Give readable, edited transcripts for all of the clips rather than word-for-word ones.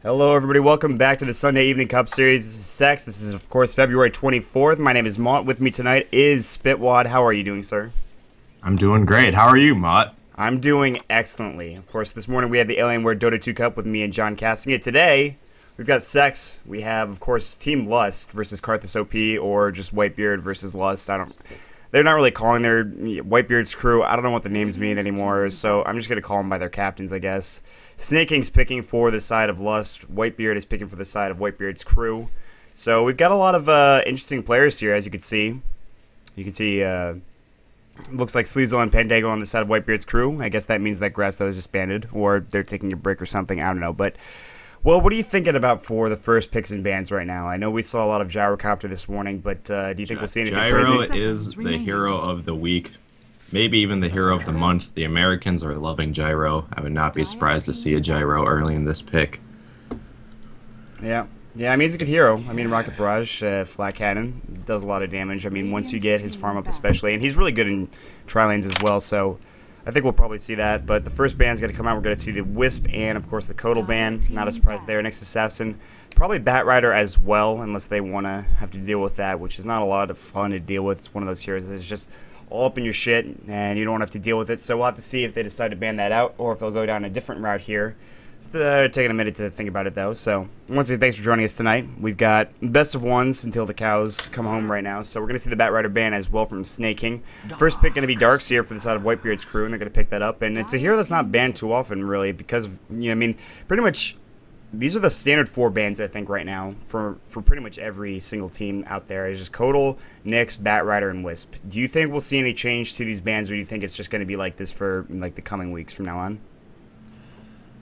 Hello, everybody. Welcome back to the Sunday Evening Cup Series. This is SECS. This is, of course, February 24th. My name is Maut. With me tonight is Spitwad. How are you doing, sir? I'm doing great. How are you, Maut? I'm doing excellently. Of course, this morning we had the Alienware Dota 2 Cup with me and John casting it. Today, we've got SECS. We have, of course, Team Lust versus Karthus OP or just Whitebeard versus Lust. They're not really calling their Whitebeard's crew. I don't know what the names mean anymore, so I'm just going to call them by their captains, I guess. Snake King's picking for the side of Lust. Whitebeard is picking for the side of Whitebeard's crew. So we've got a lot of interesting players here, as you can see. You can see, looks like Sleazel and Pandago on the side of Whitebeard's crew. I guess that means that Grasto is disbanded, or they're taking a break or something. I don't know. But, well, what are you thinking about for the first picks and bans right now? I know we saw a lot of Gyrocopter this morning, but do you think we'll see anything Gyro crazy? is the hero of the week. Maybe even the hero of the month. The Americans are loving Gyro. I would not be surprised to see a Gyro early in this pick. Yeah. Yeah, I mean, he's a good hero. I mean, Rocket Barrage, Flat Cannon, does a lot of damage. I mean, once you get his farm up especially, and he's really good in tri-lanes as well, so I think we'll probably see that. But the first ban's going to come out. We're going to see the Wisp and, of course, the Codal ban. Not a surprise there. Next Assassin. Probably Bat Rider as well, unless they want to have to deal with that, which is not a lot of fun to deal with. It's one of those heroes that's just all up in your shit, and you don't have to deal with it. So we'll have to see if they decide to ban that out, or if they'll go down a different route here. Taking a minute to think about it, though. So once again, thanks for joining us tonight. We've got best of ones until the cows come home right now. So we're going to see the Bat Rider ban as well from Snake King. First pick going to be Darkseer for the side of Whitebeard's crew, and they're going to pick that up. And it's a hero that's not banned too often, really, because, I mean, pretty much these are the standard 4 bans, I think, right now for pretty much every single team out there. It's just Codal, Nyx, Bat Rider, and Wisp. Do you think we'll see any change to these bans, or do you think it's just going to be like this for like the coming weeks from now on?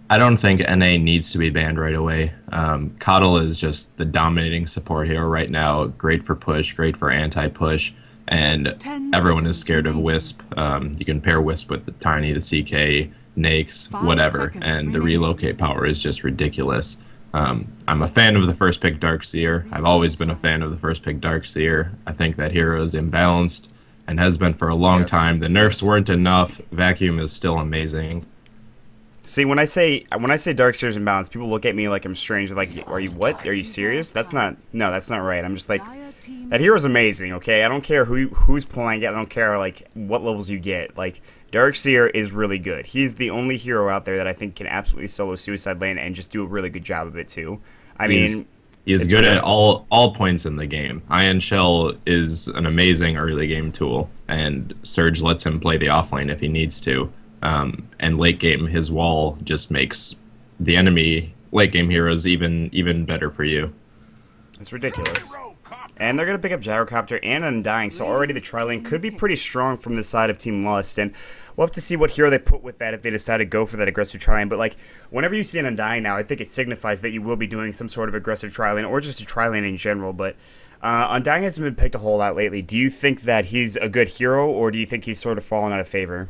I don't think NA needs to be banned right away. Coddle is just the dominating support hero right now. Great for push, great for anti-push, and everyone is scared of Wisp. You can pair Wisp with the Tiny, the CK, Nyx, whatever, and the relocate power is just ridiculous. I'm a fan of the first pick Darkseer. I've always been a fan of the first pick Darkseer. I think that hero is imbalanced and has been for a long time. The nerfs weren't enough. Vacuum is still amazing. See, when I say Darkseer's imbalanced, people look at me like I'm strange. They're like, are you what? Are you serious? That's not right. I'm just like, that hero's amazing, okay? I don't care who's playing it. I don't care like what levels you get. Like, Darkseer is really good. He's the only hero out there that I think can absolutely solo Suicide Lane and just do a really good job of it too. I mean, he's good at all points in the game. Ion Shell is an amazing early game tool, and Surge lets him play the offlane if he needs to. And late game, his wall just makes the enemy late game heroes even better for you. It's ridiculous. And they're going to pick up Gyrocopter and Undying, so already the tri-lane could be pretty strong from the side of Team Lust, and we'll have to see what hero they put with that if they decide to go for that aggressive tri-lane. But like, whenever you see an Undying now, I think it signifies that you will be doing some sort of aggressive tri-lane, or just a tri-lane in general, but Undying hasn't been picked a whole lot lately. Do you think that he's a good hero, or do you think he's sort of fallen out of favor?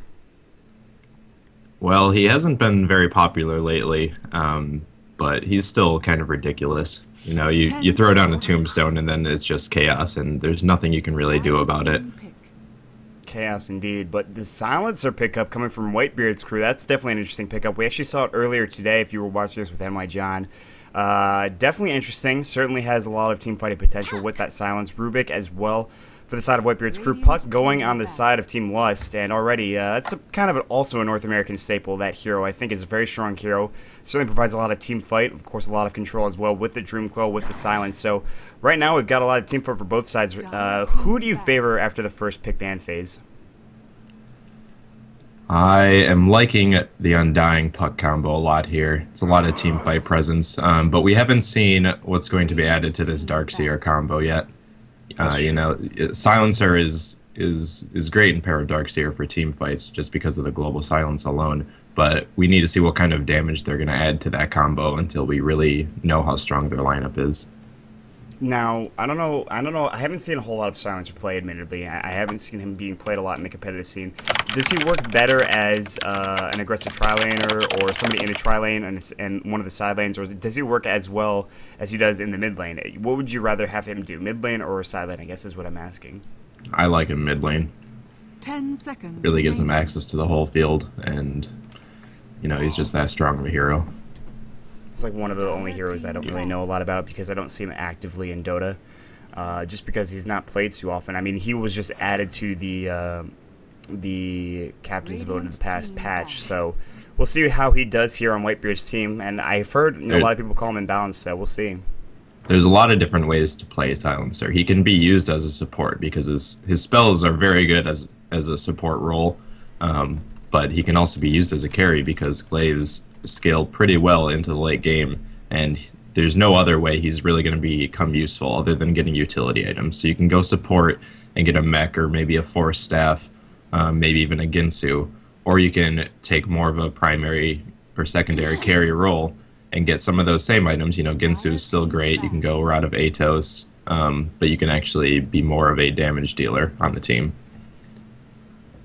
Well, he hasn't been very popular lately, but he's still kind of ridiculous. You know, you throw down a tombstone and then it's just chaos, and there's nothing you can really do about it. Chaos indeed, but the Silencer pickup coming from Whitebeard's crew, that's definitely an interesting pickup. We actually saw it earlier today if you were watching this with NY John. Definitely interesting, certainly has a lot of team fighting potential with that Silence. Rubik as well for the side of Whitebeard's crew. Puck going on the side of Team Lust, and already that's kind of also a North American staple. That hero, I think, is a very strong hero. Certainly provides a lot of team fight, of course, a lot of control as well with the Dreamcoil, with the Silence. So right now we've got a lot of team fight for both sides. Who do you favor after the first pick ban phase? I am liking the Undying Puck combo a lot here. It's a lot of team fight presence, but we haven't seen what's going to be added to this Darkseer combo yet. You know, Silencer is great in pair with Darkseer for team fights just because of the global silence alone, but we need to see what kind of damage they're going to add to that combo until we really know how strong their lineup is. Now, I don't know. I haven't seen a whole lot of Silencer play, admittedly. I haven't seen him being played a lot in the competitive scene. Does he work better as an aggressive tri-laner or somebody in a tri-lane and one of the side lanes, or does he work as well as he does in the mid lane? What would you rather have him do, mid lane or side lane, I guess is what I'm asking. I like him mid lane. 10 seconds. Really gives him access to the whole field, and, you know, he's just that strong of a hero. It's like one of the only heroes I don't really know a lot about because I don't see him actively in Dota. Just because he's not played too often. I mean, he was just added to the captain's vote in the past patch, so we'll see how he does here on Whitebeard's team. And I've heard a lot of people call him imbalanced, so we'll see. There's a lot of different ways to play Silencer. He can be used as a support because his spells are very good as a support role, but he can also be used as a carry because glaives scale pretty well into the late game, and there's no other way he's really going to become useful other than getting utility items. So you can go support and get a mech or maybe a force staff, maybe even a Ginsu, or you can take more of a primary or secondary carry role and get some of those same items. You know, Ginsu is still great. You can go route of Atos, but you can actually be more of a damage dealer on the team.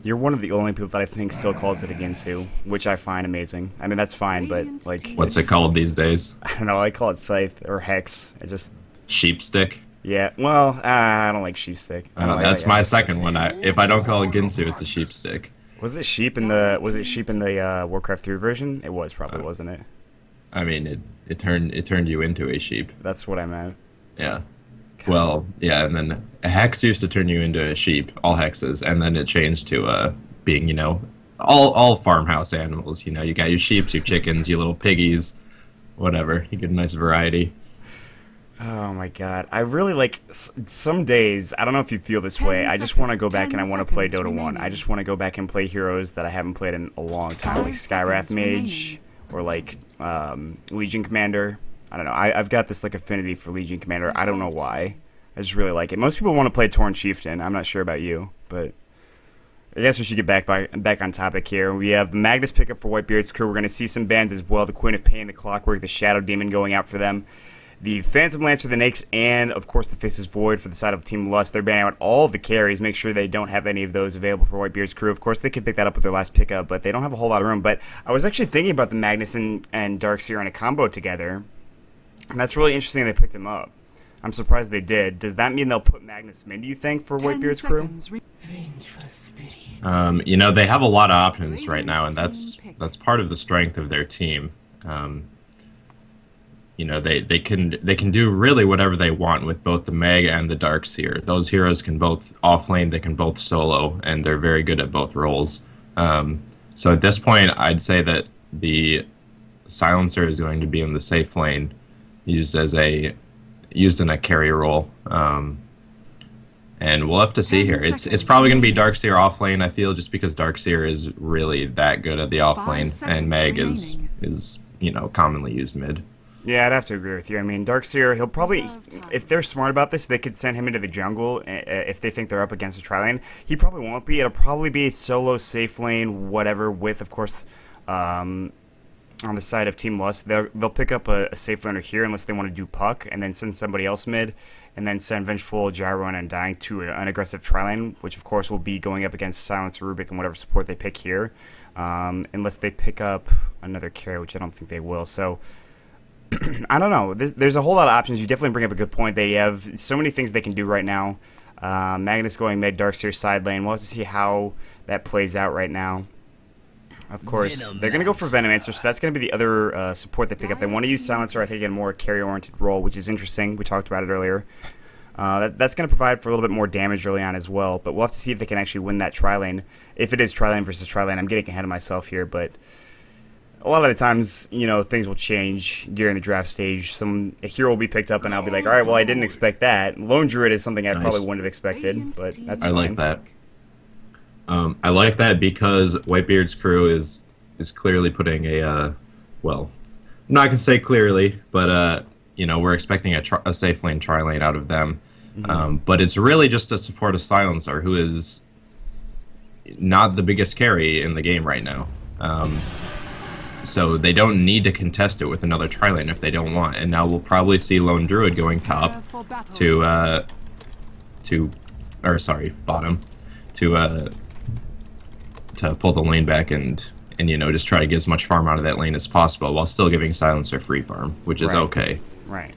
You're one of the only people that I think still calls it a Ginsu, which I find amazing. I mean, that's fine, but like... What's it called these days? I don't know, I call it Scythe or Hex. I just... Sheepstick? Yeah, well, I don't like Sheepstick. That's my second one. If I don't call it Ginsu, it's a Sheepstick. Was it sheep in the Warcraft 3 version? It was probably, wasn't it? I mean, it turned you into a sheep. That's what I meant. Yeah. Well, yeah, and then a hex used to turn you into a sheep, all hexes, and then it changed to being, you know, all farmhouse animals. You know, you got your sheeps, your chickens, your little piggies, whatever. You get a nice variety. Oh my god, I really like some days. I don't know if you feel this way. I just want to go back and I want to play Dota 1. I just want to go back and play heroes that I haven't played in a long time, like Skywrath Mage or like Legion Commander. I don't know. I've got this like affinity for Legion Commander. I don't know why. I just really like it. Most people want to play Torn Chieftain. I'm not sure about you, but I guess we should get back on topic here. We have the Magnus pickup for Whitebeard's crew. We're going to see some bans as well. The Queen of Pain, the Clockwork, the Shadow Demon going out for them. The Phantom Lancer, the Nyx, and of course the Faceless Void for the side of Team Lust. They're banning out all of the carries. Make sure they don't have any of those available for Whitebeard's crew. Of course, they could pick that up with their last pickup, but they don't have a whole lot of room. But I was actually thinking about the Magnus and Darkseer in a combo together. And that's really interesting they picked him up. I'm surprised they did. Does that mean they'll put Magnus mid, do you think, for Whitebeard's crew? You know, they have a lot of options right now, and that's part of the strength of their team. You know, they can do really whatever they want with both the Mag and the Darkseer. Those heroes can both offlane, they can both solo, and they're very good at both roles. So at this point, I'd say that the Silencer is going to be in the safe lane, used in a carry role, and we'll have to see here. It's probably going to be Darkseer offlane, I feel, just because Darkseer is really that good at the offlane, and Mag is you know, commonly used mid. Yeah, I'd have to agree with you. I mean, Darkseer, he'll probably, if they're smart about this, they could send him into the jungle if they think they're up against a tri-lane. He probably won't be. It'll probably be a solo safe lane, whatever, with, of course, on the side of Team Lust, they'll pick up a safe laner here unless they want to do Puck, and then send somebody else mid, and then send Vengeful, Gyro, and Undying to an aggressive tri-lane, which of course will be going up against Silence, Rubik, and whatever support they pick here, unless they pick up another carry, which I don't think they will. So, I don't know. There's a whole lot of options. You definitely bring up a good point. They have so many things they can do right now. Magnus going mid, Darkseer side lane. We'll have to see how that plays out right now. Of course, they're going to go for Venomancer, so that's going to be the other support they pick up. They want to use Silencer, I think, in a more carry-oriented role, which is interesting. We talked about it earlier. That's going to provide for a little bit more damage early on as well, but we'll have to see if they can actually win that tri-lane. If it is tri-lane versus tri-lane, I'm getting ahead of myself here, but a lot of the times, you know, things will change during the draft stage. A hero will be picked up, and I'll be like, all right, well, I didn't expect that. Lone Druid is something I probably wouldn't have expected, but that's fine. I like that. I like that because Whitebeard's crew is clearly putting well, I'm not going to say clearly, but, you know, we're expecting a safe lane tri-lane out of them. Mm-hmm. But it's really just to support a Silencer who is not the biggest carry in the game right now. So they don't need to contest it with another tri-lane if they don't want. And now we'll probably see Lone Druid going top bottom to pull the lane back and you know, just try to get as much farm out of that lane as possible while still giving Silencer free farm, which is okay. Right.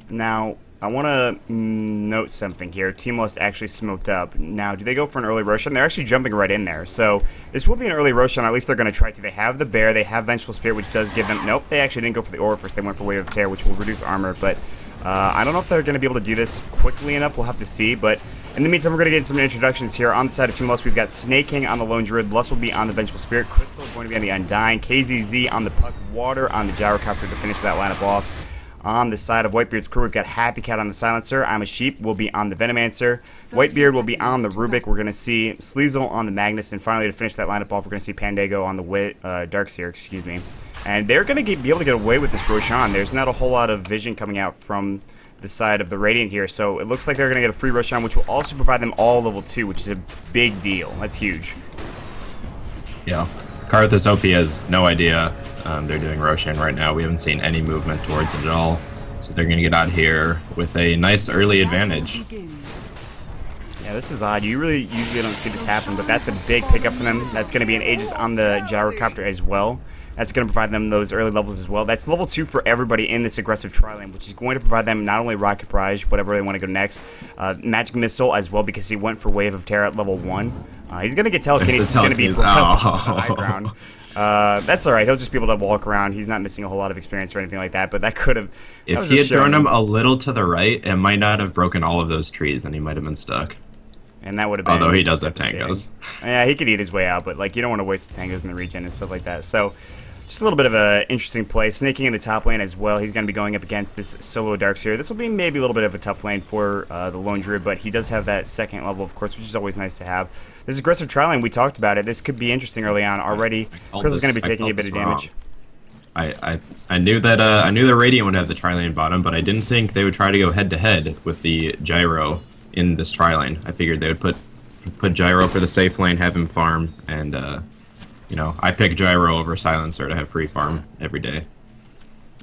Now, I want to note something here. Team Lust actually smoked up. Now, do they go for an early Roshan? They're actually jumping right in there. So this will be an early Roshan. At least they're going to try to. They have the Bear. They have Vengeful Spirit, which does give them... Nope, they actually didn't go for the Aura first. They went for Wave of Terror, which will reduce armor. But I don't know if they're going to be able to do this quickly enough. We'll have to see. But in the meantime, we're going to get some introductions here. On the side of Team Lust, we've got Snake King on the Lone Druid. Lust will be on the Vengeful Spirit. Crystal is going to be on the Undying. KZZ on the Puck. Water on the Gyrocopter to finish that lineup off. On the side of Whitebeard's crew, we've got Happy Cat on the Silencer. I'm a Sheep will be on the Venomancer. Whitebeard will be on the Rubik. We're going to see Sleazel on the Magnus. And finally, to finish that lineup off, we're going to see Pandago on the Darkseer, excuse me. And they're going to be able to get away with this Roshan. There's not a whole lot of vision coming out from the side of the Radiant here. So it looks like they're going to get a free Roshan, which will also provide them all level 2, which is a big deal. That's huge. Yeah. Karthus OP has no idea they're doing Roshan right now. We haven't seen any movement towards it at all. So they're going to get out here with a nice early advantage. Yeah, this is odd. You really usually don't see this happen, but that's a big pickup for them. That's going to be an Aegis on the Gyrocopter as well. That's going to provide them those early levels as well. That's level 2 for everybody in this aggressive tri-lane, which is going to provide them not only Rocket Barrage, whatever they want to go next, Magic Missile as well, because he went for Wave of Terror at level 1. He's going to get Telekinesis. He's going to be put up to the high ground. That's alright. He'll just be able to walk around. He's not missing a whole lot of experience or anything like that, but that could have... If he had thrown him a little to the right, it might not have broken all of those trees, and he might have been stuck. And that would have been... Although he does have tangos. Yeah, he could eat his way out, but like you don't want to waste the tangos in the regen and stuff like that. So, just a little bit of an interesting play. Snaking in the top lane as well. He's going to be going up against this solo Darkseer. This will be maybe a little bit of a tough lane for the Lone Druid, but he does have that second level, of course, which is always nice to have. This aggressive tri-lane, we talked about it. This could be interesting early on already. Chris is going to be taking a bit of damage. I knew that I knew the Radiant would have the tri-lane bottom, but I didn't think they would try to go head-to-head with the Gyro in this tri-lane. I figured they would put Gyro for the safe lane, have him farm, and you know, I pick Gyro over Silencer to have free farm every day.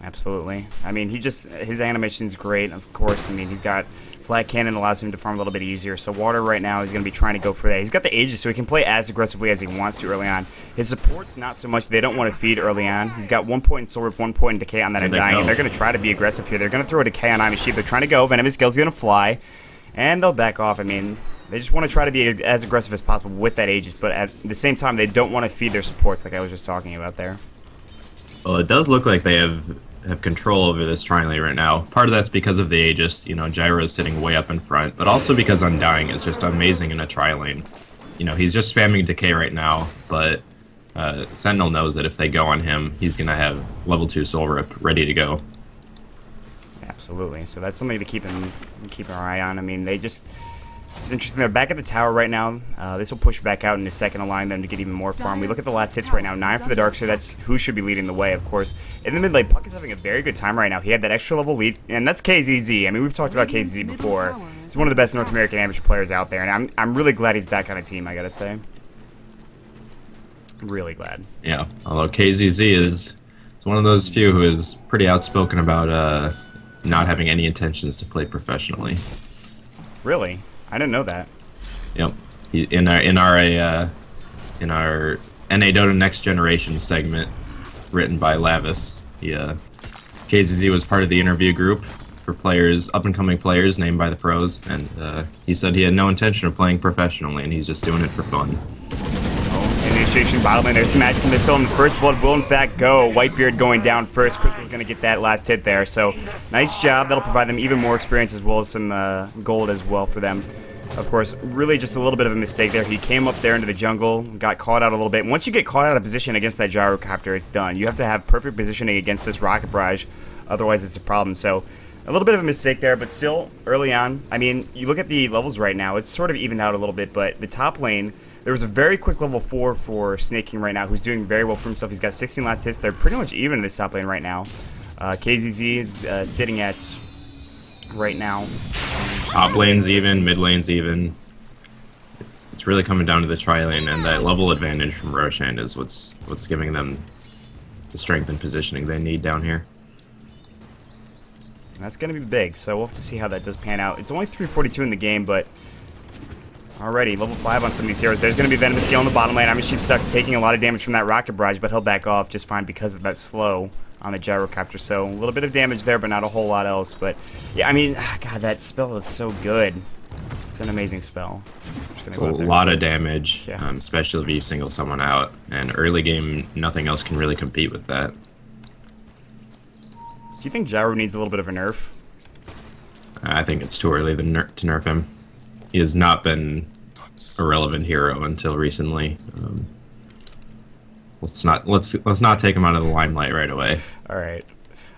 Absolutely. I mean, his animation's great, of course. I mean, he's got Flat Cannon, allows him to farm a little bit easier. So Water right now is going to be trying to go for that. He's got the Aegis, so he can play as aggressively as he wants to early on. His support's not so much. They don't want to feed early on. He's got 1 point in Soul Rip, 1 point in Decay on that Undying, and they're going to try to be aggressive here. They're going to throw a Decay on I'm a Sheep. They're trying to go. Venomous Gale's going to fly, and they'll back off. I mean, they just want to try to be as aggressive as possible with that Aegis, but at the same time, they don't want to feed their supports like I was just talking about there. Well, it does look like they have control over this tri-lane right now. Part of that's because of the Aegis. You know, Gyro is sitting way up in front, but also because Undying is just amazing in a tri-lane. You know, he's just spamming Decay right now, but Sentinel knows that if they go on him, he's going to have level 2 Soul Rip ready to go. Absolutely. So that's something to keep our eye on. I mean, it's interesting. They're back at the tower right now. This will push back out in a second, allowing them to get even more farm. We look at the last hits right now. 9 for the Darkseer. That's who should be leading the way, of course. In the mid lane, Puck is having a very good time right now. He had that extra level lead, and that's KZZ. I mean, we've talked about KZZ before. He's one of the best North American amateur players out there, and I'm really glad he's back on a team, I gotta say. Really glad. Yeah, although KZZ is one of those few who is pretty outspoken about not having any intentions to play professionally. Really? I didn't know that. Yep. In our NA Dota Next Generation segment, written by Lavis, KZZ was part of the interview group for players, up-and-coming players named by the pros, and he said he had no intention of playing professionally, and he's just doing it for fun. Initiation bottom lane. There's the Magic Missile, and the first blood will in fact go. Whitebeard going down first. Crystal's going to get that last hit there. So nice job. That'll provide them even more experience as well as some gold as well for them. Of course, really just a little bit of a mistake there. He came up there into the jungle, got caught out a little bit. Once you get caught out of position against that Gyrocopter, it's done. You have to have perfect positioning against this Rocket Barrage. Otherwise, it's a problem. So a little bit of a mistake there, but still early on. I mean, you look at the levels right now. It's sort of evened out a little bit, but the top lane, there was a very quick level 4 for Snake King right now, who's doing very well for himself. He's got 16 last hits. They're pretty much even in this top lane right now. KZZ is sitting at, right now. Top lane's even, mid lane's even. It's really coming down to the tri-lane, and that level advantage from Roshan is what's giving them the strength and positioning they need down here. That's going to be big, so we'll have to see how that does pan out. It's only 3:42 in the game, but already level 5 on some of these heroes. There's going to be Venomous Gale in the bottom lane. I'm a Sheep sucks, taking a lot of damage from that Rocket Barrage, but he'll back off just fine because of that slow on the gyrocopter. So a little bit of damage there, but not a whole lot else. But yeah, I mean, God, that spell is so good. It's an amazing spell. It's a lot of damage, especially if you single someone out. And early game, nothing else can really compete with that. Do you think Gyro needs a little bit of a nerf? I think it's too early to nerf him. He has not been a relevant hero until recently. Let's not take him out of the limelight right away. All right.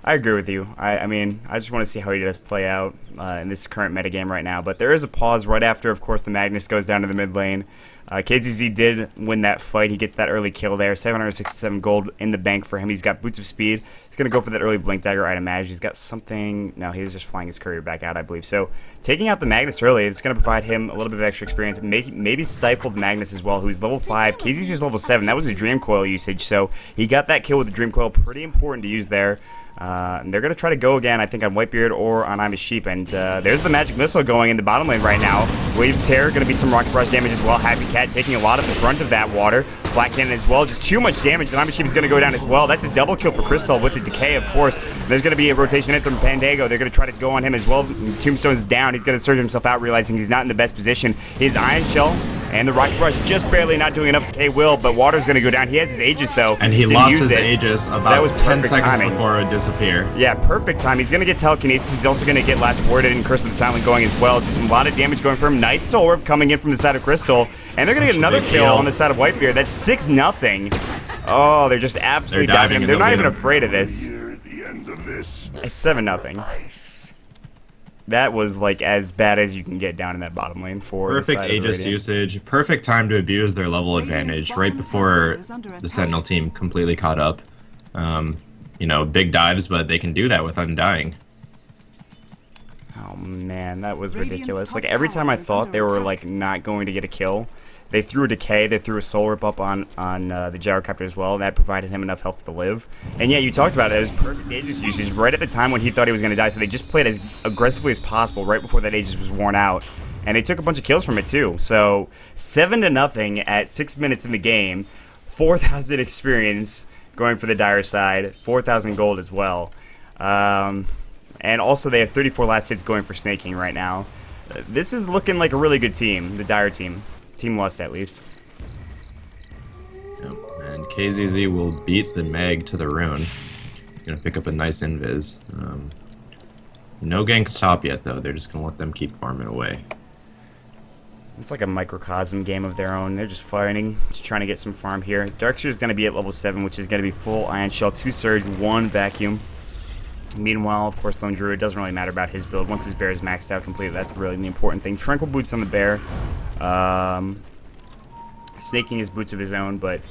I agree with you. I mean, I just want to see how he does play out in this current metagame right now. But there is a pause right after, of course, the Magnus goes down to the mid lane. KZZ did win that fight. He gets that early kill there. 767 gold in the bank for him. He's got Boots of Speed. He's going to go for that early Blink Dagger, I'd imagine. He's got something... No, he was just flying his courier back out, I believe. So taking out the Magnus early, it's going to provide him a little bit of extra experience. Maybe stifle the Magnus as well, who's level 5. KZZ is level 7. That was a Dream Coil usage. So he got that kill with the Dream Coil. Pretty important to use there. And they're going to try to go again, I think, on Whitebeard or on I'm a Sheep. And there's the Magic Missile going in the bottom lane right now. Wave of Terror, going to be some Rocket Barrage damage as well. Happy Cat taking a lot of the brunt of that water. Flat Cannon as well, just too much damage. And I'm a Sheep is going to go down as well. That's a double kill for Crystal with the Decay, of course. There's going to be a rotation in from Pandago. They're going to try to go on him as well. Tombstone's down. He's going to surge himself out, realizing he's not in the best position. His Iron Shell and the Rocket Barrage just barely not doing enough. K-Will, but Water's going to go down. He has his Aegis, though. And he lost his Aegis about that was 10 seconds timing. before it would disappear. Yeah, perfect time. He's going to get Telekinesis. He's also going to get Last Worded and Curse of the Silent going as well. A lot of damage going for him. Nice Soul Orb coming in from the side of Crystal. And they're going to get another kill on the side of Whitebeard. That's 6-0. Oh, they're just absolutely diving him. They're not even afraid of this. It's 7-0. That was like as bad as you can get down in that bottom lane for perfect Aegis usage, perfect time to abuse their level advantage right before the Sentinel team completely caught up. You know, big dives, but they can do that with Undying. Oh man, that was ridiculous. Like every time I thought they were like not going to get a kill, they threw a Decay, they threw a Soul Rip up on the Gyrocopter as well. That provided him enough health to live. And yeah, you talked about it. It was perfect Aegis usage right at the time when he thought he was going to die. So they just played as aggressively as possible right before that Aegis was worn out. And they took a bunch of kills from it too. So 7-0 at 6 minutes in the game. 4,000 experience going for the Dire side. 4,000 gold as well. And also they have 34 last hits going for snaking right now. This is looking like a really good team, the Dire team. Team Lust, at least. Yep. And KZZ will beat the Meg to the rune. Gonna pick up a nice invis. No ganks top yet, though. They're just gonna let them keep farming away. It's like a microcosm game of their own. They're just fighting, just trying to get some farm here. Darkseer is gonna be at level 7, which is gonna be full Iron Shell, 2 Surge, 1 Vacuum. Meanwhile, of course, Lone Druid doesn't really matter about his build. Once his bear is maxed out completely, that's really the important thing. Tranquil Boots on the bear. Snaking his boots of his own, but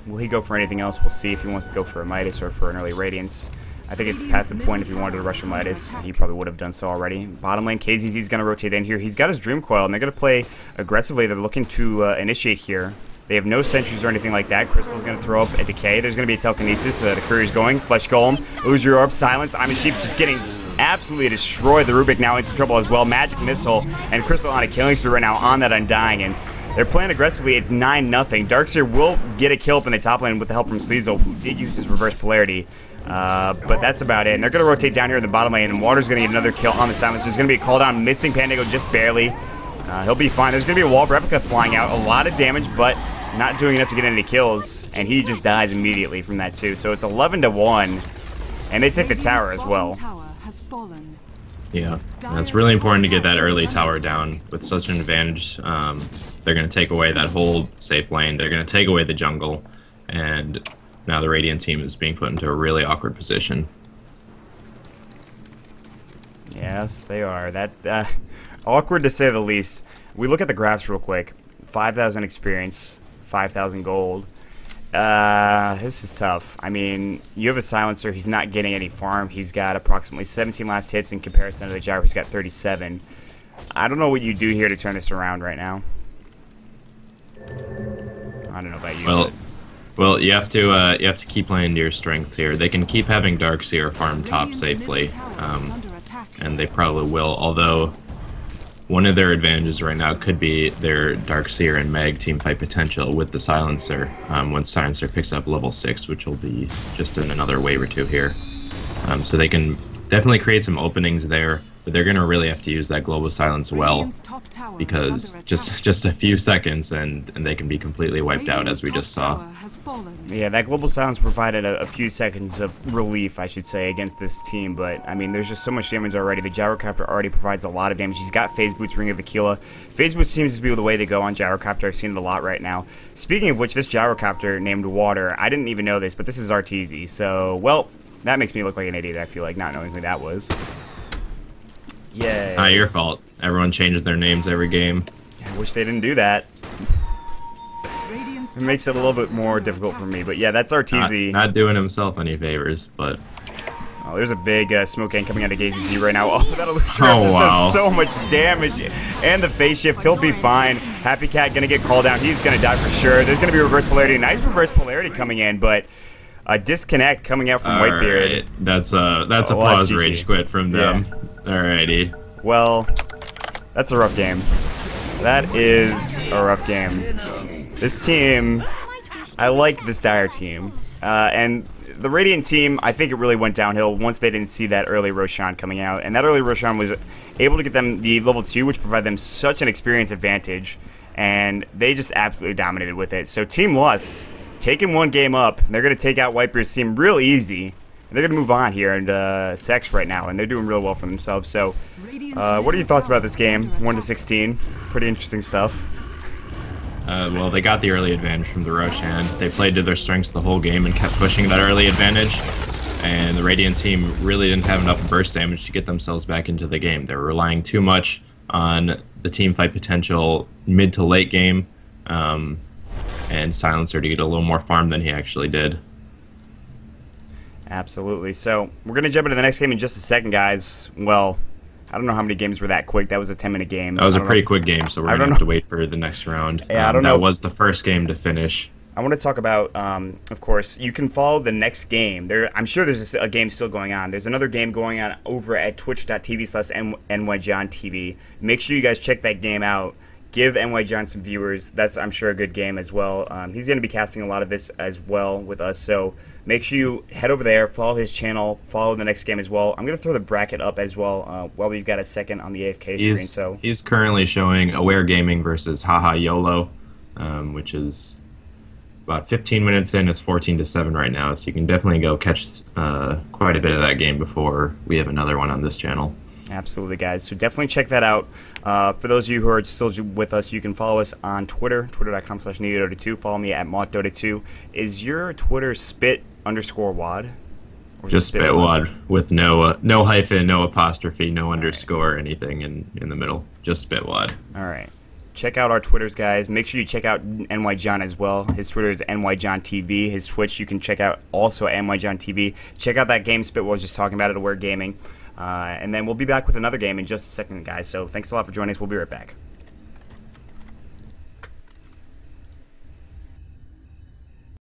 will he go for anything else? We'll see if he wants to go for a Midas or for an early Radiance. I think it's past the point if he wanted to rush a Midas. He probably would have done so already. Bottom lane, KZZ is going to rotate in here. He's got his Dream Coil, and they're going to play aggressively. They're looking to initiate here. They have no sentries or anything like that. Crystal's going to throw up a Decay. There's going to be a Telekinesis. The courier's going. Flesh Golem. Lose your orb. Silence. I'm a Sheep just getting absolutely destroyed. The Rubik now in some trouble as well. Magic Missile and Crystal on a killing spree right now on that Undying. And they're playing aggressively. It's 9-0. Darkseer will get a kill up in the top lane with the help from Sleezel, who did use his reverse polarity. But that's about it. And they're going to rotate down here in the bottom lane. And Water's going to get another kill on the Silence. There's going to be a call down. Missing Pandago just barely. He'll be fine. There's going to be a wall replica flying out. A lot of damage, but not doing enough to get any kills. And he just dies immediately from that, too. So it's 11-1. And they take the tower as well. Yeah, and it's really important to get that early tower down with such an advantage. They're going to take away that whole safe lane. They're going to take away the jungle. And now the Radiant team is being put into a really awkward position. Yes, they are. That awkward to say the least. We look at the graphs real quick. 5,000 experience, 5,000 gold. This is tough. I mean, you have a Silencer. He's not getting any farm. He's got approximately 17 last hits in comparison to the Gyro, who's got 37. I don't know what you do here to turn this around right now. I don't know about you. Well, you have to keep playing to your strengths here. They can keep having Darkseer farm top safely, and they probably will. Although one of their advantages right now could be their Darkseer and Mag teamfight potential with the Silencer. Once Silencer picks up level 6, which will be just in another wave or two here. So they can definitely create some openings there, but they're going to really have to use that Global Silence well, because just a few seconds and they can be completely wiped out, as we just saw. Yeah, that Global Silence provided a few seconds of relief, I should say, against this team, but I mean, there's just so much damage already. The Gyrocopter already provides a lot of damage. He's got Phase Boots, Ring of Aquila. Phase Boots seems to be the way to go on Gyrocopter. I've seen it a lot right now. Speaking of which, this Gyrocopter named Water, I didn't even know this, but this is Arteezy, so, well, that makes me look like an idiot, I feel like, not knowing who that was. Yeah. Not your fault. Everyone changes their names every game. I wish they didn't do that. It makes it a little bit more difficult for me, but yeah, that's Arteezy. Not doing himself any favors, but... Oh, there's a big smoke gang coming out of KZZ right now. Oh, that illusion just does so much damage. And the phase shift, he'll be fine. Happy Cat gonna get called down. He's gonna die for sure. There's gonna be reverse polarity. Nice reverse polarity coming in, but a disconnect coming out from Whitebeard. Right. That's a pause rage quit from them. Yeah. Alrighty. Well, that's a rough game. That is a rough game. This team, I like this Dire team. And the Radiant team, I think it really went downhill once they didn't see that early Roshan coming out. And that early Roshan was able to get them the level 2, which provided them such an experience advantage. And they just absolutely dominated with it. So Team Lust, taking one game up, they're going to take out Whitebeard's team real easy. They're going to move on here and SECS right now, and they're doing real well for themselves. So, what are your thoughts about this game? 1-16, pretty interesting stuff. Well, they got the early advantage from the Roshan. They played to their strengths the whole game and kept pushing that early advantage. And the Radiant team really didn't have enough burst damage to get themselves back into the game. They were relying too much on the team fight potential mid to late game, and Silencer to get a little more farm than he actually did. Absolutely. So we're going to jump into the next game in just a second, guys. Well, I don't know how many games were that quick. That was a 10-minute game. That was a pretty quick game, so we're going to have to wait for the next round. Yeah, I don't know. That was the first game to finish. I want to talk about, of course, you can follow the next game. I'm sure there's a game still going on. There's another game going on over at twitch.tv/NYJohnTV. Make sure you guys check that game out. Give NY John some viewers. That's, I'm sure, a good game as well. He's going to be casting a lot of this as well with us, so make sure you head over there, follow his channel, follow the next game as well. I'm going to throw the bracket up as well while we've got a second on the AFK screen. So he's currently showing Aware Gaming versus Haha YOLO, which is about 15 minutes in. It's 14-7 right now, so you can definitely go catch quite a bit of that game before we have another one on this channel. Absolutely, guys. So definitely check that out. For those of you who are still with us, you can follow us on Twitter, twitter.com/NeoDota2. Follow me at MautDota2. Is your Twitter spit_wad? Just spitwad with no hyphen, no apostrophe, no underscore, anything in the middle. Just spitwad. All right. Check out our Twitters, guys. Make sure you check out NY John as well. His Twitter is NYJohnTV. His Twitch you can check out also at NYJohnTV. Check out that game Spitwad was just talking about at Aware Gaming. And then we'll be back with another game in just a second, guys. So thanks a lot for joining us. We'll be right back.